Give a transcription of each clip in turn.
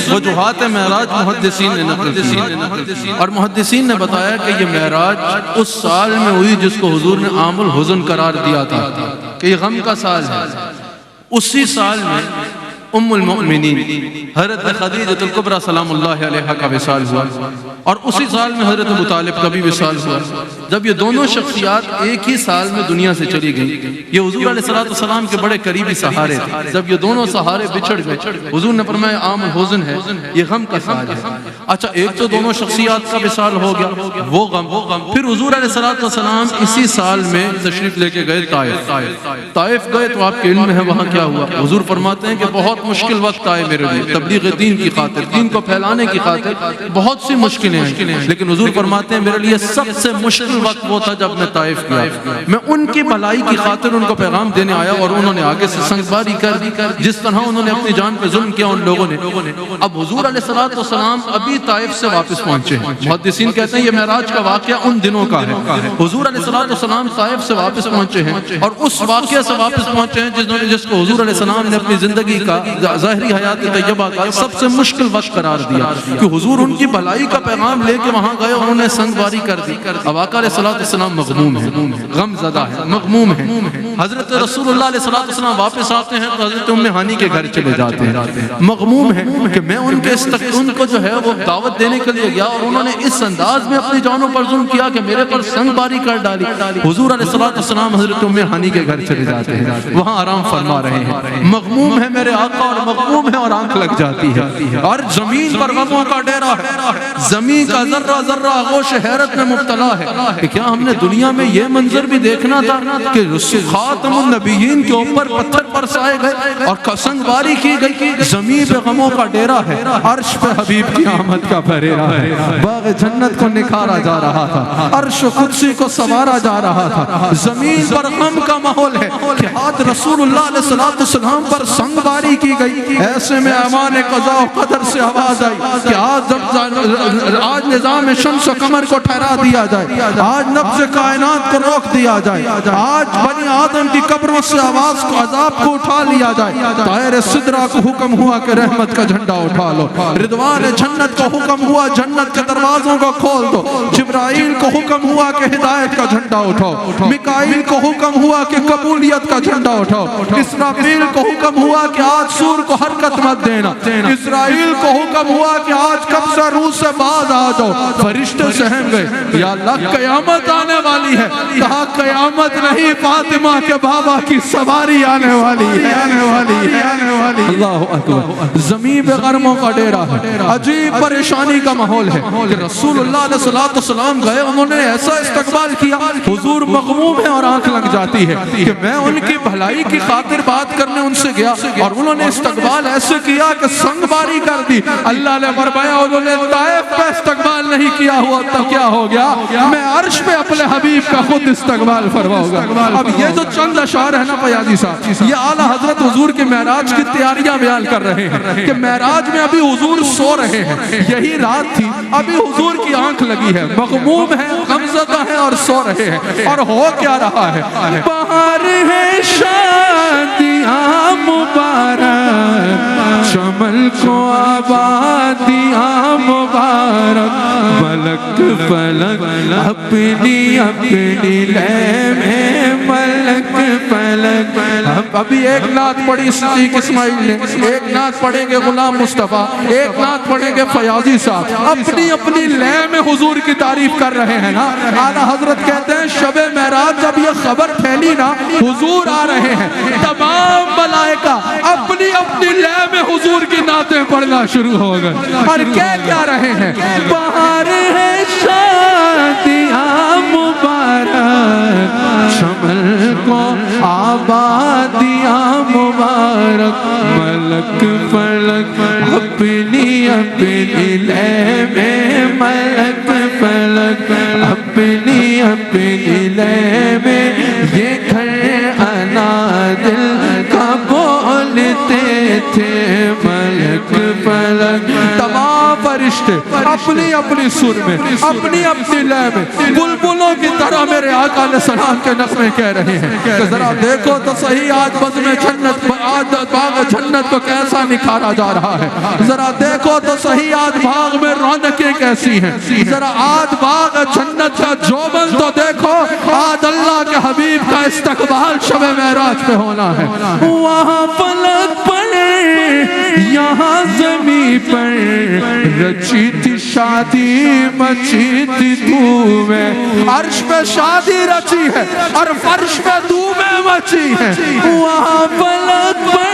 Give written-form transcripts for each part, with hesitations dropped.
وجوہات معراج محدثین نے نقل کی، اور محدثین نے بتایا کہ یہ معراج اس سال میں ہوئی جس کو حضور نے عام الحزن قرار دیا تھا کہ یہ غم کا سال ہے۔ اسی سال میں ام المؤمنین حضرت خدیجہ الکبریٰ سلام اللہ علیہا کا وصال ہوا، اور اسی سال میں حضرت ابو طالب کا بھی وصال ہوا۔ جب یہ دونوں شخصیات ایک ہی سال میں دنیا سے چلی گئیں، یہ حضور علیہ السلام کے بڑے قریبی سہارے تھے۔ جب یہ دونوں سہارے بچھڑ گئے، حضور نے فرمایا عام الحزن ہے، یہ غم کا سال ہے۔ اچھا، ایک تو دونوں شخصیات کا وصال ہو گیا، وہ غم۔ پھر حضور علیہ السلام اسی سال میں تشریف لے کے گئے طائف گئے، تو آپ کے علم میں ہے وہاں کیا ہوا۔ حضور فرماتے ہیں کہ بہت مشکل وقت آئے میرے لیے، تبلیغ دین کی خاطر، دین کو پھیلانے کی خاطر بہت سی مشکلیں ہیں، لیکن حضور فرماتے ہیں میرے لیے سب سے مشکل وقت وہ تھا جب میں طائف گیا۔ میں ان کی بھلائی کی خاطر ان کو پیغام دینے آیا، اور انہوں نے آگے سے سنگباری کر دی، جس طرح انہوں نے اپنی جان پہ ظلم کیا ان لوگوں نے۔ اب حضور علیہ السلام ابھی طائف سے واپس پہنچے ہیں۔ محدثین کہتے ہیں یہ معراج کا واقعہ ان دنوں کا ہے۔ حضور علیہ السلام طائف سے واپس پہنچے ہیں، اور اس واقعے سے واپس پہنچے ہیں جس کو حضور علیہ السلام نے اپنی زندگی کا، ظاہری حیات طیبہ کا سب سے مشکل وقت قرار دیا، کہ حضور ان کی بھلائی کا پیغام لے کے وہاں گئے، انہوں نے سنگباری کر دی۔ اب آقا علیہ السلام مغموم ہے، غم زدہ ہے، مغموم ہے۔ حضرت رسول اللہ علیہ السلام واپس آتے ہیں تو حضرت ام ہانی کے گھر چلے جاتے ہیں، مغموم ہے کہ میں ان کو جو ہے وہ دعوت دینے کے لیے گیا، اور انہوں نے اس انداز میں اپنی جانوں پر ظلم کیا کہ میرے پر سنگباری کر ڈالی۔ حضور علیہ السلام حضرت ام ہانی کے گھر چلے جاتے ہیں، وہاں آرام فرما رہے ہیں۔ مغموم ہے میرے آقا، اور مغموم ہے، اور آنکھ لگ جاتی ہے، اور زمین پر غموں کا ڈیرا ہے، زمین کا ذرہ ذرہ آغوش حیرت میں مبتلا ہے کہ کیا ہم نے دنیا میں یہ منظر بھی دیکھنا تھا کہ خاتم النبیین کے اوپر پتھر برسائے گئے اور سنگباری کی گئی، زمین پہ غموں کا ڈیرا ہے، عرش پہ حبیب کی آمد کا پھریرا ہے، باغ جنت کو نکھارا جا رہا تھا، عرش قدسی کو سوارا جا رہا تھا، زمین پر غم کا ماحول ہے کہ آج رسول اللہ علیہ السلام پر سنگباری کی گئی۔ ایسے میں امان قضاء و قدر سے آواز آئی کہ آج نظام شمس و قمر کو ٹھہرا دیا جائے، آج نبض کائنات کو روک دیا جائے، آج بنی آدم کی قبروں سے آواز کو، عذاب کو اٹھا لیا جائے۔ طائر سدرہ کو حکم ہوا کہ رحمت کا جھنڈا اٹھا لو، رضوان جنت کو حکم ہوا جنت کے دروازوں کو کھول دو، جبرائیل کو حکم ہوا کہ ہدایت کا جھنڈا اٹھاؤ، میکائیل کو حکم ہوا کہ قبولیت کا جھنڈا اٹھاؤ، اسرافیل کو حکم ہوا کہ آج سور کو حرکت مت دینا، اسرائیل کو حکم ہوا کہ آج قبضہ روح سے باز آ جاؤ۔ فرشتے سہم گئے، یا اللہ قیامت آنے والی ہے، کہا قیامت نہیں، فاطمہ کے بابا کی سواری آنے والی ہے، آنے والی ہے، آنے والی ہے۔ اللہ اکبر، زمین پہ غموں کا ڈیرا ہے، عجیب پریشانی کا ماحول ہے کہ رسول اللہ علیہ السلام گئے، انہوں نے ایسا استقبال کیا، حضور مغموم ہے اور آنکھ لگ جاتی ہے کہ میں ان کی بھلائی کی خاطر بات کرنے ان سے گیا، اور انہوں نے استقبال ایسے کیا کہ سنگباری کر دی۔ اللہ نے فرمایا انہوں نے طائف پہ استقبال نہیں کیا ہوا تو کیا ہو گیا، میں عرش پہ اپنے حبیب کا خود استقبال فرماؤں گا۔ اب یہ جو چند اشعار ہے نا فیاضی صاحب، یہ اعلیٰ حضرت حضور کے معراج کی تیاریاں بیان کر رہے ہیں کہ معراج میں ابھی حضور سو رہے ہیں، یہی رات تھی، ابھی حضور کی آنکھ لگی ہے، مغموم ہے، غمزدہ ہے، اور سو رہے ہیں، اور ہو کیا رہا ہے، بہار ہے شادیاں مبارک، چمن کو آبادیاں مبارک، ملک فلک اپنی اپنی لے میں، ملک فلک۔ ابھی ایک نعت پڑھی صدیق اسماعیل نے، ایک نعت پڑھیں گے غلام مصطفیٰ، ایک نعت پڑھیں گے فیاضی صاحب، اپنی اپنی لے میں حضور کی تعریف کر رہے ہیں نا۔ اعلیٰ حضرت کہتے ہیں شب معراج جب یہ خبر پھیلی نا حضور آ رہے ہیں، تمام ملائکہ اپنی اپنی لے میں حضور کی نعتیں پڑھنا شروع ہو گئے، اور کہہ کیا رہے ہیں، بہار ہے شادیاں مبارک، چمن کو آبادیاں مبارک، ملک فلک اپنی اپنی لے میں، ملک فلک اپنی اپنی لے میں، یہ گھر انا دل کا بولتے تھے ملک فلک، تمام فرشتے اپنی اپنی سر میں اپنی اپنی لے میں بلبلوں کی طرح میرے آقا علیہ السلام کے نغمے کہہ رہے ہیں کہ ذرا دیکھو تو صحیح آج بزم جنت، آج باغ جنت کو کیسا نکھارا جا رہا ہے، ذرا دیکھو تو صحیح آج باغ میں رونقیں کیسی ہیں، ذرا آج باغ جنت کا جوبن تو دیکھو، آج اللہ کے حبیب کا استقبال شب معراج پہ ہونا ہے۔ وہاں فلک پر یہاں زمین پر رچی تھی شادی مچی تھی دھومیں، عرش پہ شادی رچی ہے اور فرش پہ دھومیں مچی ہے۔ وہاں فلک پر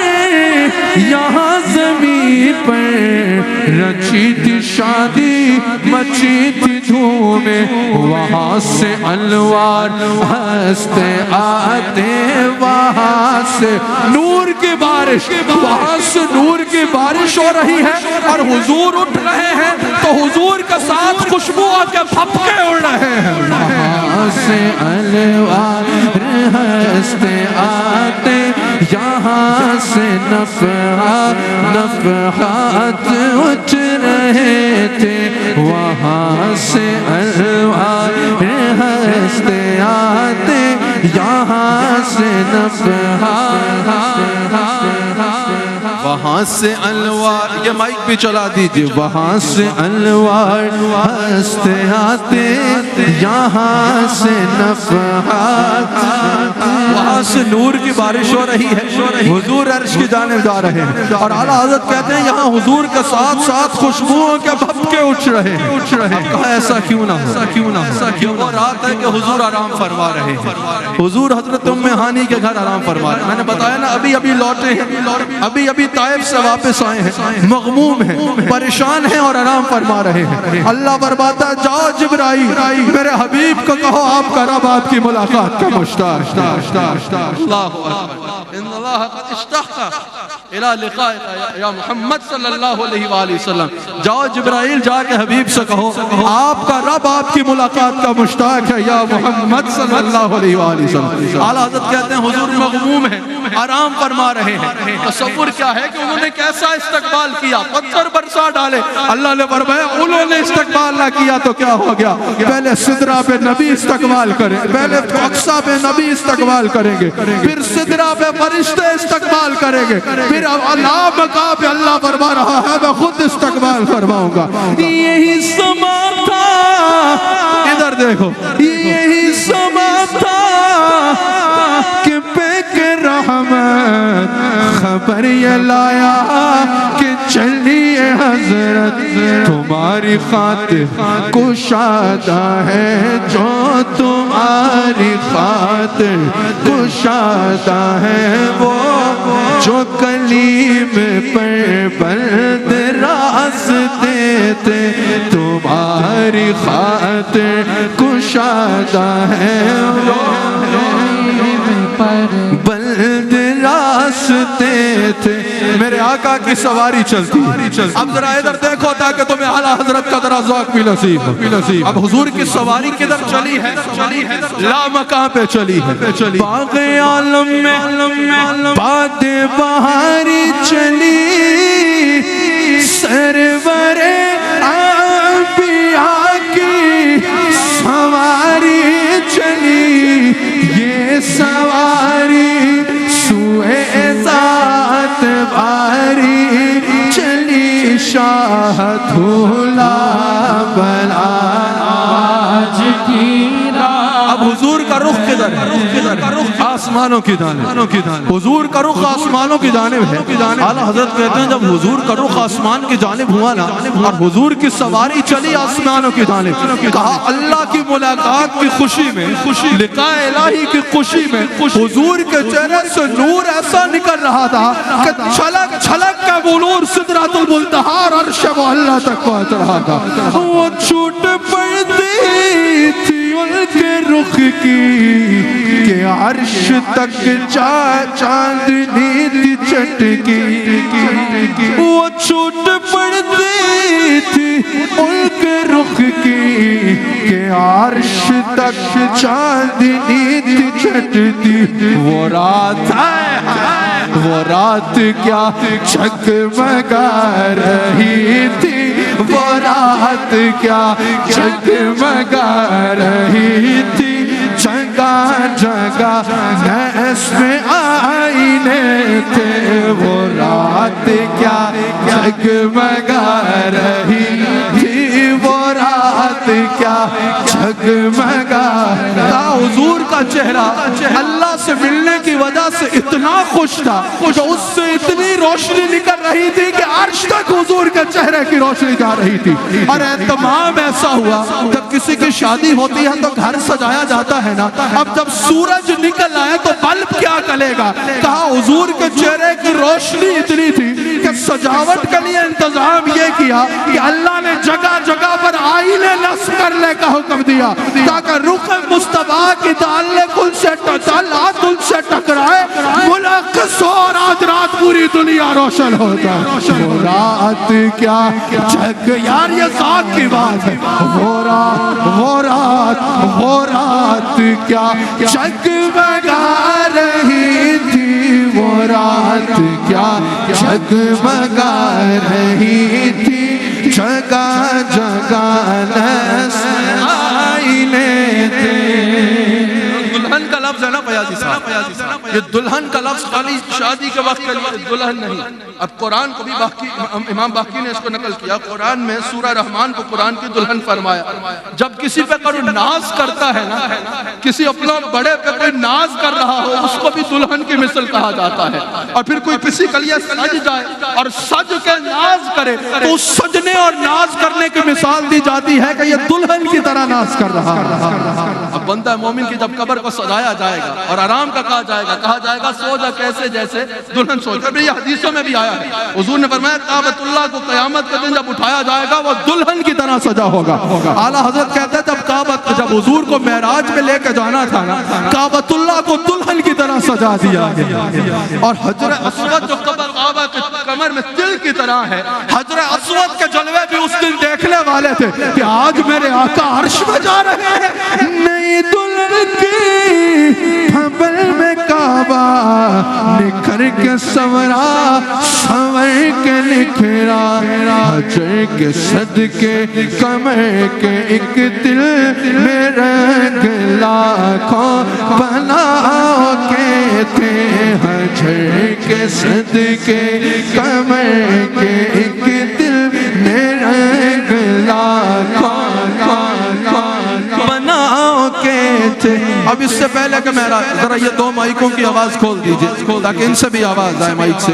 یہاں زمین پر رچی تھی شادی مچی تھی دھومیں، وہاں سے انوار ہنستے آتے، وہاں سے نور کی بارش، وہاں سے نور کی بارش ہو رہی ہے اور حضور اٹھ رہے ہیں تو حضور کے ساتھ خوشبو کے پھپکے اڑ رہے ہیں۔ وہاں سے انوار ہنستے آتے، یہاں سے نفحات اٹھ رہے تھے، وہاں سے انوار ہنستے آتے، یہاں سے وہاں سے انوار، یہ مائک بھی چلا دیجئے، وہاں سے انوار ہنستے آتے، یہاں سے نفحات، وہاں سے نور کی بارش ہو رہی ہے، حضور عرش کی جانب جا رہے ہیں اور اعلیٰ حضرت کہتے ہیں یہاں حضور کے ساتھ ساتھ خوشبوؤں کے بھپکے اٹھ رہے ہیں۔ کہا ایسا کیوں نہ ہو، وہ رات ہے کہ حضور آرام فرما رہے ہیں، حضور حضرت ام ہانی کے گھر آرام فرما رہے ہیں۔ میں نے بتایا نا ابھی لوٹے ہیں، ابھی طائف سے واپس آئے ہیں، مغموم ہیں، پریشان ہیں اور آرام فرما رہے ہیں۔ اللہ فرماتا ہے جاؤ جبرائیل میرے حبیب کو کہو آپ کا رب آپ کی ملاقات کا مشتاق۔ اللہ اکبر، ان اللہ قد اشتاق الى لقائک یا محمد صلی اللہ علیہ وآلہ وسلم۔ جاؤ جبرائیل جا کے حبیب سے کہو آپ کا رب آپ کی ملاقات کا مشتاق ہے یا محمد صلی اللہ علیہ وآلہ وسلم۔ اعلیٰ حضرت کہتے ہیں حضور مغموم ہیں، آرام فرما رہے ہیں۔ تصور کیا ہے کہ انہوں نے کیسا استقبال کیا، پتھر برسا ڈالے۔ اللہ نے فرمایا انہوں نے استقبال نہ کیا تو کیا ہو گیا، پہلے سدرہ پہ نبی استقبال کریں، پہلے اقصیٰ پہ نبی استقبال کریں گے، پھر سدرہ پہ فرشتے استقبال کریں گے، پھر اللہ مقام پہ اللہ فرما رہا ہے میں خود استقبال فرماؤں گا۔ یہی سما تھا، ادھر دیکھو، یہی سما تھا کہ پیک رحمت خبر یہ لایا کہ چلیے حضرت تمہاری خاطر کشادہ ہے، جو تمہاری خاطر کشادہ ہے، وہ جو کلیم پر بلد راستے تھے، تمہاری خاطر کشادہ ہے، بلد راستے تھے۔ میرے آقا کی سواری چلتی ہے، اب ذرا ادھر دیکھو تاکہ تمہیں اعلیٰ حضرت کا ذرا ذوق بھی نصیب ہو۔ اب حضور کی سواری کدھر چلی ہے، لامکاں پہ چلی ہے، باغ عالم میں باد بہاری چلی، سرور انبیاء کی سواری چلی، یہ سواری سوئے ذات باری چلی، شاہ دھولا بلا آج کی رات۔ اب حضور کا رخ کدھر ہے، آسمانوں کی جانب، حضور کا رخ آسمانوں کی جانب ہے۔ اعلیٰ حضرت کہتے ہیں جب حضور کا رخ آسمان کی جانب ہوا نا اور حضور کی سواری چلی آسمانوں کی جانب، کہا اللہ کی ملاقات کی خوشی میں، لقاء الہی کی خوشی میں حضور کے چہرے سے نور ایسا نکل رہا تھا کہ چھلک چھلک کا وہ نور سدرۃ المنتہا اور عرش معلیٰ تک پہنچ رہا تھا۔ وہ چھوٹ پڑتی تھی ان کے رخ کی کہ عرش تک چاندنی تھی چٹکی، وہ چھوٹ پڑتی تھی ان کے رخ کی کہ عرش تک چاندنی تھی چٹکی۔ وہ رات وہ رات کیا جگمگا رہی تھی، وہ رات کیا جگمگا رہی تھی، جگہ جگہ نحس میں آئینے تھے، وہ رات کیا جگمگا رہی تھی، وہ رات کیا جگمگا۔ حضور کا چہرہ اللہ سے ملنے کی وجہ سے اتنا خوش تھا کہ اس سے اتنی روشنی نکل رہی تھی کہ عرش تک حضور کے چہرے کی روشنی جا رہی تھی۔ اور اہتمام ایسا ہوا، جب کسی کی شادی ہوتی ہے تو گھر سجایا جاتا ہے نا، اب جب سورج نکل آئے تو بلب کیا کلے گا، کہا حضور کے چہرے کی روشنی اتنی تھی کہ سجاوٹ کے لیے انتظام یہ کیا کہ اللہ نے جگہ جگہ پر آئینے نصب کرنے کا حکم دیا تاکہ رخ مصطفیٰ کی تعلق ان سے ٹکرائے، منعکس ہو، اور آج رات پوری دنیا روشن ہوتا ہے۔ وہ رات کیا جگ، یار یہ ذات کی بات ہے، وہ رات کیا جگمگا رہی تھی، وہ رات کیا جگمگا رہی تھی، جگہ جگہ نحس آئینے تھے۔ دلہن کا لفظ ہے نا پیاسی صاحب، یہ دلہن کا لفظ خالی شادی کے وقت کے لیے دلہن نہیں۔ اب قرآن کو بھی امام باقی نے اس کو نقل کیا، قرآن میں سورہ رحمان کو قرآن کی دلہن فرمایا۔ جب کسی پہ کوئی ناز کرتا ہے نا، کسی اپنا بڑے پہ کوئی ناز کر رہا ہو، اس کو بھی دلہن کی مثل کہا جاتا ہے۔ اور پھر کوئی کسی کے لیے سج جائے اور سج کے ناز کرے تو اس سجنے اور ناز کرنے کی مثال دی جاتی ہے کہ یہ دلہن کی طرح ناز کر رہا ہے۔ اب بندہ مومن کی جب قبر کو سجایا جائے گا اور آرام کا کہا جائے گا سو جا کیسے جیسے دلہن سو جائے۔ یہ حدیثوں میں بھی آیا ہے، حضور نے فرمایا کعبۃ اللہ کو قیامت کے دن جب اٹھایا جائے گا وہ دلہن کی طرح سجا ہوگا۔ اعلیٰ حضرت کہتے ہیں جب حضور کو معراج میں لے کے جانا تھا نا، کعبۃ اللہ کو دلہن کی طرح سجا دیا گیا، اور حجر اسود جو کعبہ کے کمر میں تل کی طرح ہے، حجر اسود کے جلوے بھی اس دن دیکھنے والے تھے کہ آج میرے آقا عرش میں جا رہے ہیں۔ نئی دلہن کی حبل میں کعبہ نکھر کے سنور کے نکھرا، حجر کے صدقے کمر کے ایک دل میں رنگ لاکھوں بناؤ کے تھے، حجر کے صدقے کمر کے ایک دل میں رنگ لاکھوں بناؤ کے تھے۔ اب اس سے پہلے کہ میرا ذرا یہ دو مائکوں کی آواز کھول دیجئے تاکہ ان سے بھی آواز آئے مائک سے۔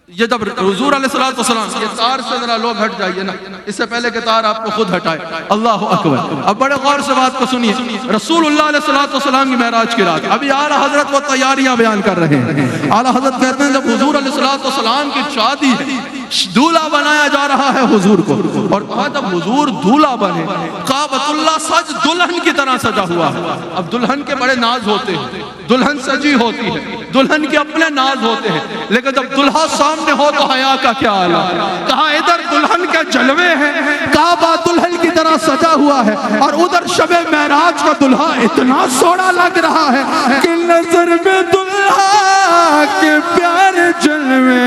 یہ جب حضور علیہ السلام یہ تار سے ذرا لوگ ہٹ جائیے نا، اس سے پہلے کہ تار آپ کو خود ہٹائے۔ اللہ اکبر، اب بڑے غور سے بات کو سنیے۔ رسول اللہ علیہ السلام کی معراج کی رات، ابھی اعلیٰ حضرت وہ تیاریاں بیان کر رہے ہیں۔ اعلیٰ حضرت کہتے ہیں جب حضور علیہ السلام کی شادی ہے، دولہا بنایا جا رہا ہے حضور کو، اور کہا جب حضور دولہا بنے، کعبۃ اللہ سج دلہن کی طرح سجا ہوا ہے۔ اب دلہن کے بڑے ناز ہوتے ہیں، دلہن سجی ہوتی ہے، دلہن کے اپنے ناز ہوتے ہیں، لیکن جب دلہا سامنے ہو تو حیا کا کیا حال ہے۔ کہا ادھر دلہن کے جلوے ہیں، کعبہ دلہن کی طرح سجا ہوا ہے، اور ادھر شب معراج کا دلہا اتنا سونا لگ رہا ہے کہ نظر میں دلہا کے پیارے جلوے،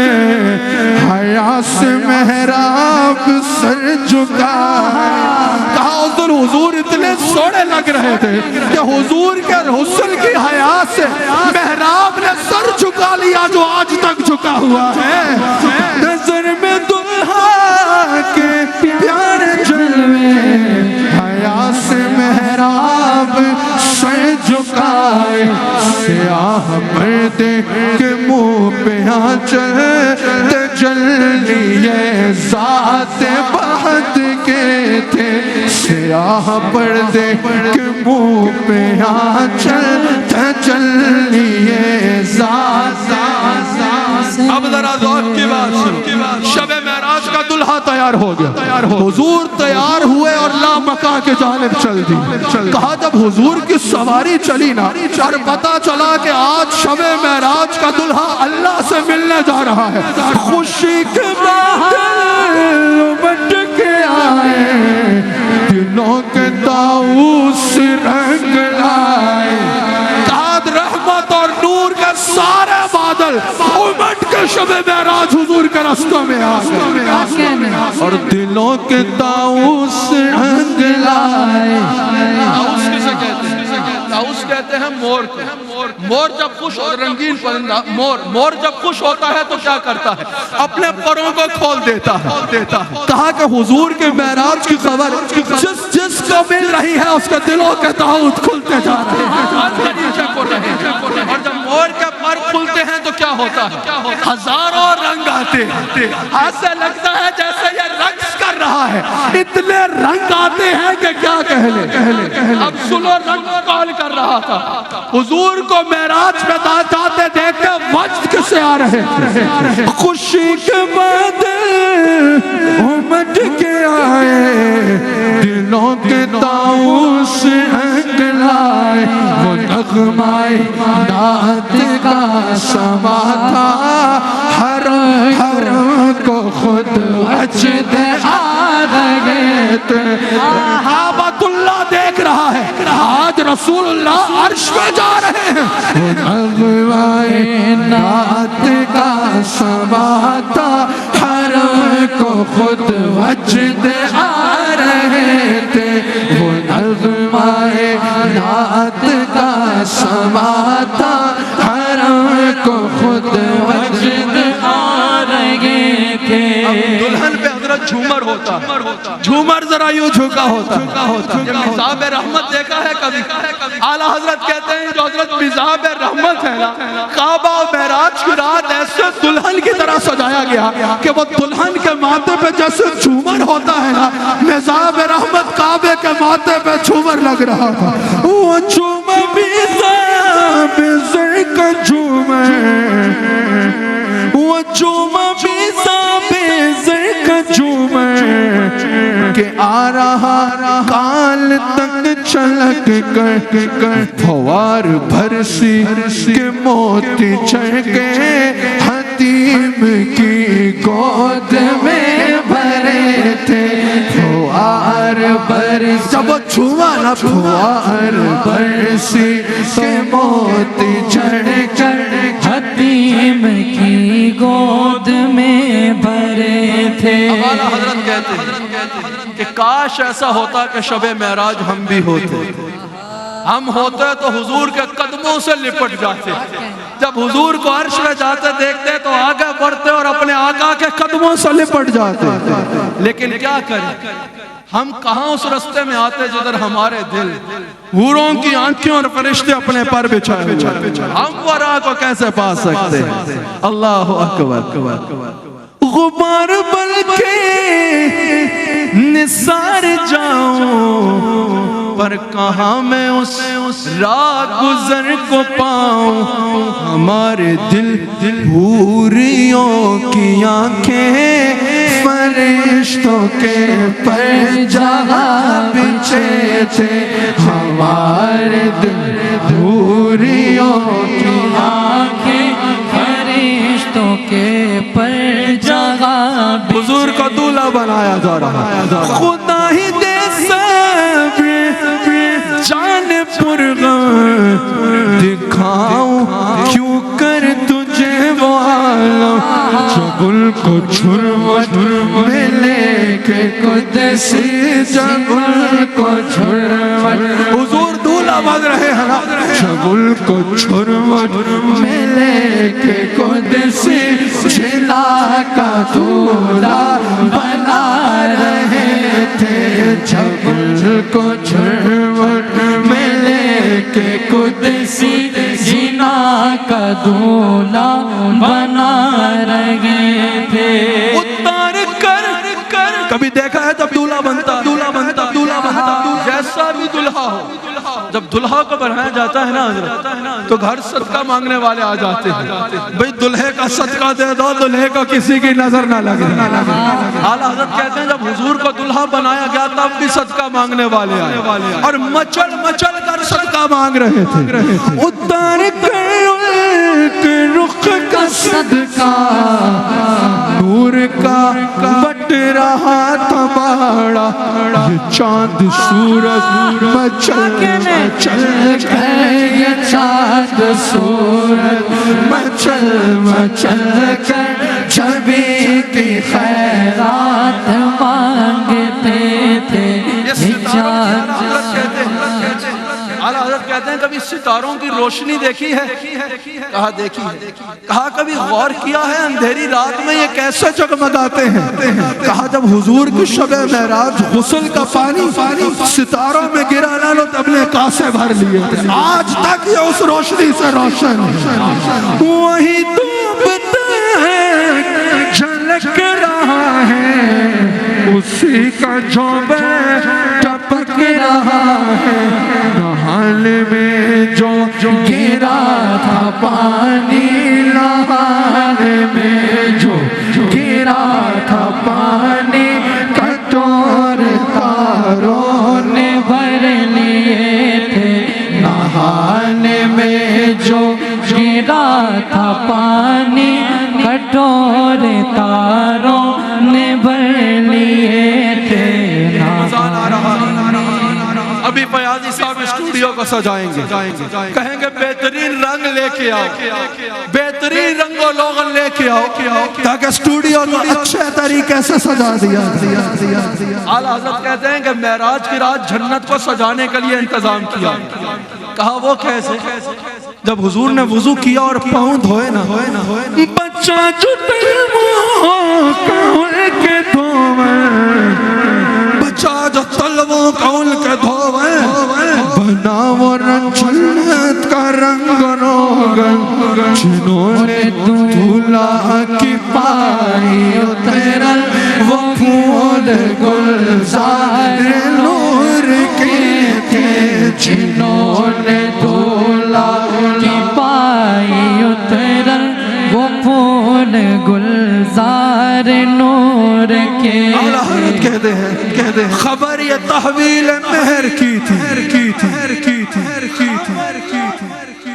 حیا سے محراب سر جھکا ہے۔ کہا اس دن حضور اتنے سونے لگ رہے تھے کہ حضور کے حسن کی حیا سے محراب نے سر جھکا لیا جو آج تک جھکا ہوا ہے۔ نظر میں دلہا کے پیارے جلوے، حیا سے محراب سر جھکائے، سیاہ پردے کے منہ پہ آنچل تجلی ذات بہت کے تھے، سیاہ پردے کے منہ پہ آنچل تجلی ذات۔ اب ذرا ذوق کی بات سن، شب معراج کا دلہا تیار ہو گیا، حضور تیار ہوئے اور لامکاں کے جانب چل دی۔ کہا جب حضور کی سواری چلی نا اور پتا چلا کہ آج شب معراج کا دلہا اللہ سے ملنے جا رہا ہے، خوشی کے بادل امٹ کے آئے، دلوں کے طاؤس رنگ لائے، رحمت بادل امت کے شب معراج حضور کے رستوں میں آ گئے اور دلوں کے طاؤس رنگ لائے. طاؤس کسے کہتے ہیں؟ طاؤس کہتے ہیں مور کو. مور جب خوش ہو رنگین پرندہ مور جب خوش ہوتا ہے تو کیا کرتا ہے؟ اپنے پروں کو کھول دیتا ہے. کہا کہ حضور کے معراج کی خبر جس کو مل رہی ہے اس کے دلوں کے طاؤس کھلتے جا رہے ہیں. اور جب مور کے پر کھلتے ہیں تو کیا ہوتا ہے؟ ہزاروں رنگ آتے ہیں. ایسے لگتا ہے جیسے یہ رقص کر رہا ہے. اتنے رنگ آتے ہیں کہ کیا کہہ لیں. اب سنو رنگ کال کر رہا تھا. حضور کو معراج میں جاتے دیکھ کے وجد کسے آ رہے ہیں. خوشی کے بادل امت کے آئے دلوں کے طاؤس رنگ لائے. وہ نغمائے نعت کا سما تھا حرم کو خود وجد آ گئے تھے. کعبۃ اللہ دیکھ رہا ہے آج رسول اللہ عرش پہ جا رہے ہیں. نغمائے نعت کا سما تھا حرم کو خود وجد آ رہے تھے. وہ نغمائے نعت کا سما تھا حرم کو خود وجد آ رہے تھے. دلہن پہ حضرت جھومر ہوتا. جھومر ذرا یوں جھکا ہوتا. جب مذہب رحمت دیکھا ہے کبھی؟ اعلیٰ حضرت کہتے ہیں جو حضرت مذہب رحمت ہے نا کعبہ و معراج کی رات ایسے دلہن کی طرح سجایا گیا کہ وہ دلہن کے ماتھے پہ جیسے جھومر ہوتا ہے نا مذہب رحمت کعبے کے ماتھے پہ جھومر لگ رہا تھا. وہ جھومر مذہب زر کا جھومر وہ جھومر مذہب زر کا جھومر کہ آ رہا کال تک چھلک کر فوار بھرسی کے موتی چھڑکے حتیم کی گود میں بھرے تھے. فوار برسی جب چھوا نا فوار برسی کے موتی چھڑکے حتیم کی گود میں بھرے تھے. اعلیٰ حضرت کہتے ہیں کہ کاش ایسا ہوتا کہ شب معراج ہم بھی ہوتے. ہم ہوتے تو حضور کے قدموں سے لپٹ جاتے. جب حضور کو عرش میں جاتے دیکھتے تو آگے بڑھتے اور اپنے آقا کے قدموں سے لپٹ جاتے. لیکن کیا کریں ہم کہاں اس رستے میں آتے جدھر ہمارے دل حوروں کی آنکھیں اور فرشتے اپنے پر بچھائے ہوئے. ہم وہ راہ کو کیسے پا سکتے ہیں؟ اللہ اکبر. غبار بل کے نثار جاؤں پر کہاں میں اس راہ گزر کو پاؤں. ہمارے دل حوریوں کی آنکھیں فرشتوں کے پر جگہ بچھے تھے. ہمارے دل حوریوں کی آنکھیں فرشتوں کے پر جگہ حضور کو دولہا بنایا جا رہا ہے. خدا ہی دے صبر جان پرغم دکھاؤں کیوں کر تجھے وہ عالم جبل کو چھرمٹ میں لے کے قدسی جبل کو چھرمٹ حضور دولہا بن رہے ہیں نا. جبل کو چھرمٹ میں لے کے قدسی جلا کا دولہا بنا رہے تھے. جبل کو چھرمٹ میں لے کے قدسی جنا کا دولہا بنا رہے تھے. اتار کر کبھی دیکھا ہے جب دولہا بنتا جیسا بھی دلہا ہو جب دلہا کو بنایا جاتا ہے نا حضرت تو گھر صدقہ مانگنے والے آ جاتے ہیں. بھئی دلہے کا صدقہ دے دو دلہے کو کسی کی نظر نہ لگے. اعلیٰ حضرت کہتے ہیں جب حضور کو دلہا بنایا گیا تب بھی صدقہ مانگنے والے آئے اور مچل کر صدقہ مانگ رہے تھے. اتار کر رخ کا صدقہ نور کا بٹ رہا تھا اڑا یہ چاند سورج مچل مچل کر یہ چاند سورج مچل مچل کر جبھی کی خیرات مانگتے تھے یہ چاند اعلیٰ حضرت کہتے ہیں کبھی ستاروں کی روشنی دیکھی ہے؟ کہا دیکھی ہے۔ کہا کبھی غور کیا ہے اندھیری رات میں یہ کیسے جگمگاتے ہیں؟ کہا جب حضور کی شب معراج غسل کا پانی ستاروں میں گرا نہ لو تب نے کاسے بھر لیے تھے، آج تک یہ اس روشنی سے روشن ہے۔ وہی ڈوبتا ہے جھلک رہا ہے، اسی کا جوبہ ٹپک رہا ہے، نہال میں جو گرا تھا پانی، نہال میں جو گرا تھا پانی، کٹور تاروں نے بھر لیے تھے، نہال میں جو گرا تھا پانی، کٹور تاروں نے بھر لیے تھے۔ ابھی فیاضی صاحب اسٹوڈیو کو سجائیں گے، کہیں گے بہترین رنگ لے کے آؤ، بہترین رنگ و لوگن لے کے آؤ تاکہ اسٹوڈیو کو اچھے طریقے سے سجا دیا۔ اعلیٰ حضرت کہتے ہیں کہ معراج کی رات جنت کو سجانے کے لیے انتظام کیا۔ کہا وہ کیسے؟ جب حضور نے وضو کیا اور پاؤں دھوئے نا، بچہ جھٹے منہ کول کے دھوئے، بچہ جو تلووں کول کے دھوئے، بنا وہ جنت کا رنگ روغن، جنہوں نے دھولا کی پائی اترل، وہ پھول گلزار نور کے تھے، جنہوں نے دھولا کی پائی اترل، وہ پھول گلزار نور کے۔ اعلیٰ حضرت کہتے ہیں خبر یہ تحویل مہر کی تھی،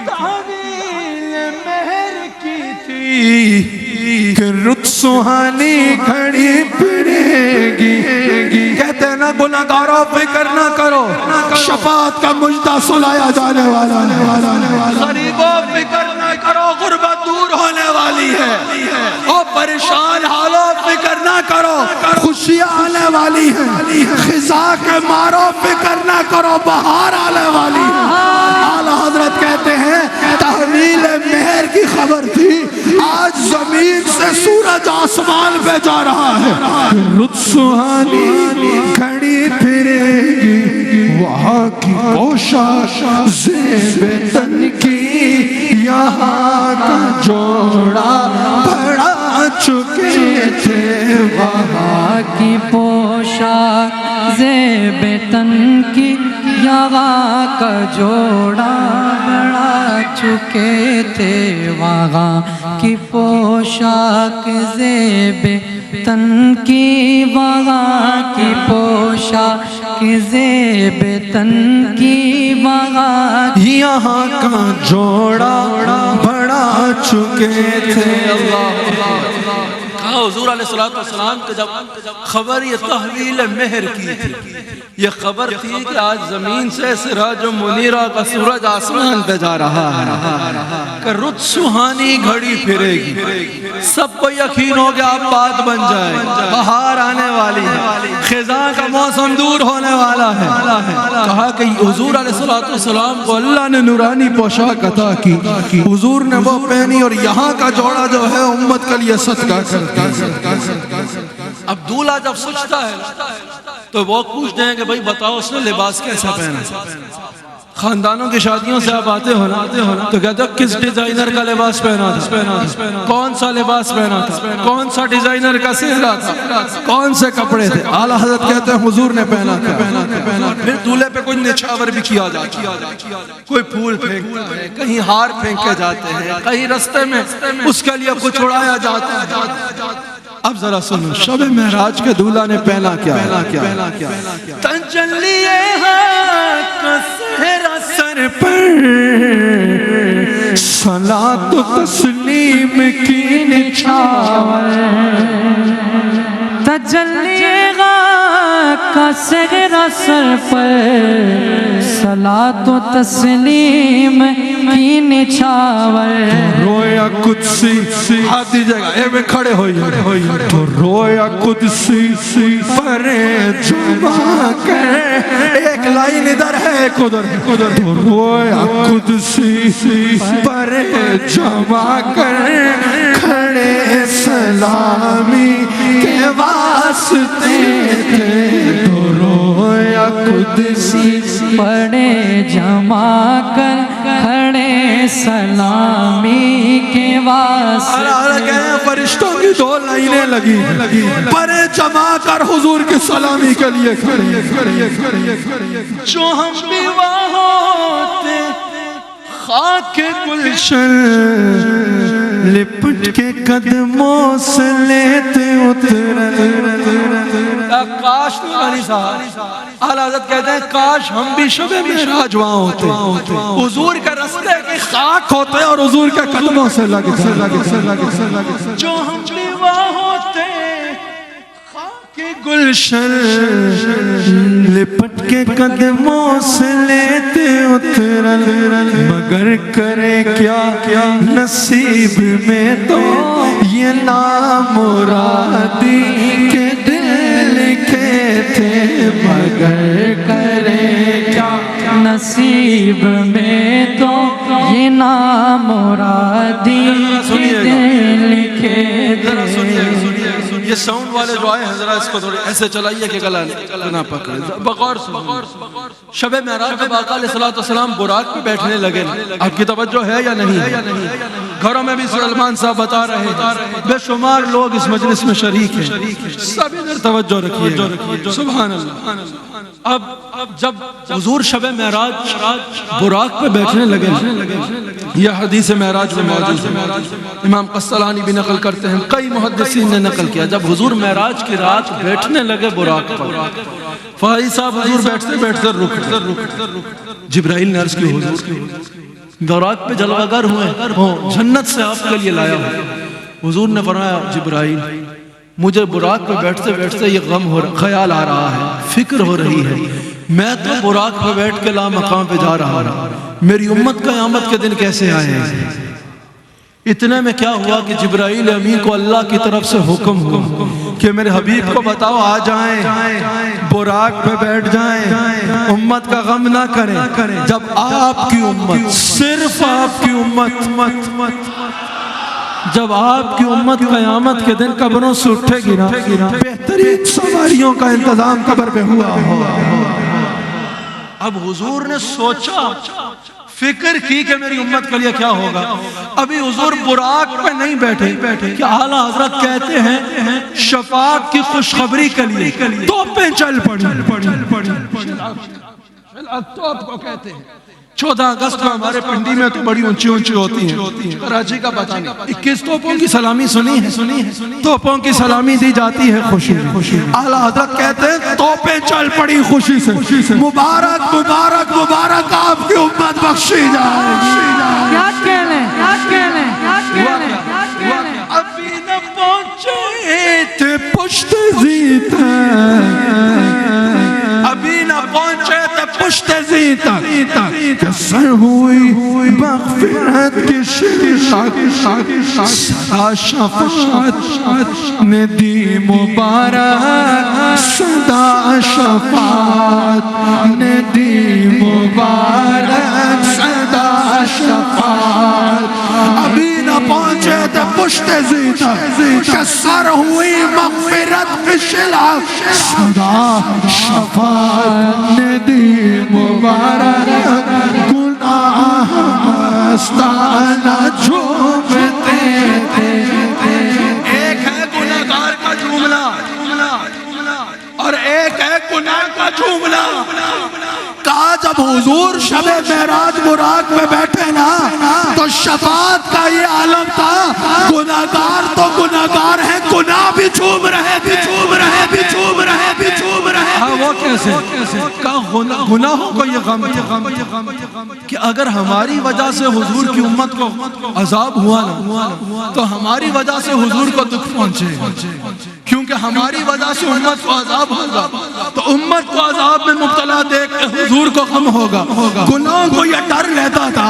تحویل مہر کی تھی کہ رت سہانی گھڑی پھرے گی۔ کہتے ہیں نا گناہگاروں فکر نہ کرو، شفاعت کا مجدہ سلایا جانے والا ہے، غریبوں فکر نہ کرو، غربت دور ہونے والی ہے، اور پریشان حالوں فکر نہ کرو، خوشیاں آنے والی ہیں، خزاں کے مارو فکر نہ کرو، بہار آنے والی ہے۔ اعلیٰ حضرت کہتے ہیں تحویل مہر کی خبر تھی، آج زمین سے سورج آسمان پہ جا رہا ہے، رت سہانی گھڑی پھرے گی، وہاں کی پوشاک زیب تن کی، یہاں کا جوڑا بڑھا چکے تھے، وہاں کی پوشاک زیب تن کی، یہاں کا جوڑا بڑھا چکے تھے، وہاں کی پوشاک زیب تن کی، وہاں کی پوشاک زیب تن کی، وہاں یہاں کا جوڑا بڑھا چکے تھے۔ کہا حضور علیہ السلام کہ جب خبر یہ تحویل مہر کی تھی، یہ خبر تھی کہ آج زمین سے سراج و منیرہ کا سورج آسمان پہ جا رہا ہے، کہ رت سہانی گھڑی پھرے گی، سب کو یقین ہو گیا اب بات بن جائے، بہار آنے والی ہے، خزاں کا موسم دور ہونے والا ہے۔ کہا کہ حضور علیہ السلام کو اللہ نے نورانی پوشاک عطا کی، حضور نے وہ پہنی، اور یہاں کا جوڑا جو ہے امت کے لیے صدقہ کرتا ہے۔ اب دولہا جب سوچتا ہے تو وہ پوچھتے ہیں کہ بھائی بتاؤ اس نے لباس کیسا پہنا؟ خاندانوں کی شادیوں سے آپ آتے ہو نا تو کہتے ہو کس ڈیزائنر کا لباس پہنا تھا، کون سا لباس پہنا تھا، کون سا ڈیزائنر کا سہرا تھا، کون سے کپڑے تھے؟ اعلیٰ حضرت کہتے ہیں حضور نے پہنا تھا۔ پھر دولہے پہ کوئی نچھاور بھی کیا جاتا ہے، کوئی پھول پھینکتا ہے، کہیں ہار پھینکے جاتے ہیں، کہیں رستے میں اس کے لیے کچھ اڑایا جاتا ہے۔ اب ذرا سنو شب معراج کے دولہا نے پہنا کیا؟ تجلی حق کا سہرا سر پر، صلاۃ و تسلیم کی نچھاور، تجلی حق کا صحرا سر پر صلاۃ و تسلیم کی نچھاور رویا قدسی ہاتھ دیجئے گا اے میں کھڑے ہوئی تو رویا قدسی پر جمع کر ایک لائن ادھر ہے ایک ادھر تو رویا قدسی پر جمع کر کھڑے سلامی کے واسطے تھے تو رویا قدسی پڑے جمع کر کھڑے سلامی کے واسطے اللہ کہتے ہیں فرشتوں کی دو لائنیں لگی پر جمع کر حضور کی سلامی کے لیے کھڑی جو ہم بھی وہاں ہوتے خاک گلشن لپٹ کے قدموں سے لیتے کاش علی صاحب اعلیٰ حضرت کہتے ہیں کاش ہم بھی شب معراج وہاں ہوتے حضور کے رستے کی خاک ہوتے اور حضور کے قدموں سے لگتے جو ہم بھی وہاں ہوتے خاک گلشن لپٹ کے قدموں سے لیتے مگر کرے کیا نصیب میں تو یہ نامرادی کے دل لکھے تھے مگر کرے کیا نصیب میں تو یہ نامرادی کے دل لکھے تھے یہ ساؤنڈ والے جو آئے ہیں ذرا اس کو تھوڑے ایسے چلائیے کہ گلا نہ پکڑے بغور شب معراج جب آقا علیہ السلام براق پہ بیٹھنے لگے آپ کی توجہ ہے یا نہیں گھروں میں بھی سلمان صاحب بتا رہے ہیں بے شمار لوگ اس مجلس میں شریک ہیں سب ادھر توجہ رکھیے سبحان اللہ اب جب حضور شب معراج براق پہ بیٹھنے لگے یہ حدیث معراج میں موجود ہے امام قسطلانی بھی نقل کرتے ہیں کئی محدثین نے نقل کیا جب حضور معراج کی رات بیٹھنے لگے براق پر فہی صاحب حضور بیٹھتے بیٹھتے رک جبرائیل نے عرض کی حضور براق پہ جلوہ گر ہوئے جنت سے آپ کے لیے لایا ہوں حضور نے فرمایا جبرائیل مجھے براق پہ بیٹھتے بیٹھتے یہ غم ہو رہا خیال آ رہا ہے فکر ہو رہی ہے میں تو براق پہ بیٹھ کے لا مقام پہ جا رہا ہوں میری امت قیامت کے دن کیسے آئے ہیں اتنے میں کیا ہوا کہ جبرائیل امین کو اللہ کی طرف سے حکم ہوا کہ میرے حبیب کو بتاؤ آ جائیں براق پہ بیٹھ جائیں امت کا غم نہ کریں جب آپ کی امت صرف آپ کی امت جب آپ کی امت قیامت کے دن قبروں سے اٹھے گی نا بہترین سواریوں کا انتظام قبر پہ ہوا اب حضور نے سوچا فکر کی کہ میری امت کے لیے کیا ہوگا ابھی حضور براق پہ نہیں بیٹھے کہ اعلیٰ حضرت کہتے ہیں شفاعت کی خوشخبری کے لیے توپیں چل پڑی توپ کو کہتے ہیں 14 اگست کو ہمارے پنڈی میں تو بڑی اونچی اونچی ہوتی ہیں کراچی کا پتہ نہیں 21 توپوں کی سلامی سنی ہے توپوں کی سلامی دی جاتی ہے خوشی اعلیٰ حضرت کہتے ہیں توپیں چل پڑی خوشی سے مبارک مبارک مبارک آپ کی امت بخشی جائے کیا کہنے ابھی نہ پہنچے تھے پشت زیت ابھی نہ پہنچے تھے پشت زیت کسر ہوئی مغفرت کی صدا شفاعت نے دی مبارک صدا شفاعت نے دی مبارک صدا شفاعت ابھی نہ پہنچے تھے پشت زیت کسر ہوئی مغفرت کی صدا شفاعت نے دی مبارک گناہ مستانہ جھومتے تھے ایک ہے گناہگار کا جھومنا اور ایک ہے گناہ کا جھومنا کہا جب حضور شب معراج براق میں بیٹھے نا تو شفاعت کا یہ عالم تھا گناہگار تو گناہگار ہیں گناہ بھی جھوم رہے وہ کیسے گناہوں کو یہ غم کہ اگر ہماری وجہ سے حضور کی امت کو عذاب ہوا نا تو ہماری وجہ سے حضور کو دکھ پہنچے کیونکہ کیونکہ ہماری وجہ سے امت کو عذاب ہوگا، تو امت کو عذاب میں مبتلا دیکھ کے حضور کو غم ہوگا، گناہوں کو یہ ڈر لیتا تھا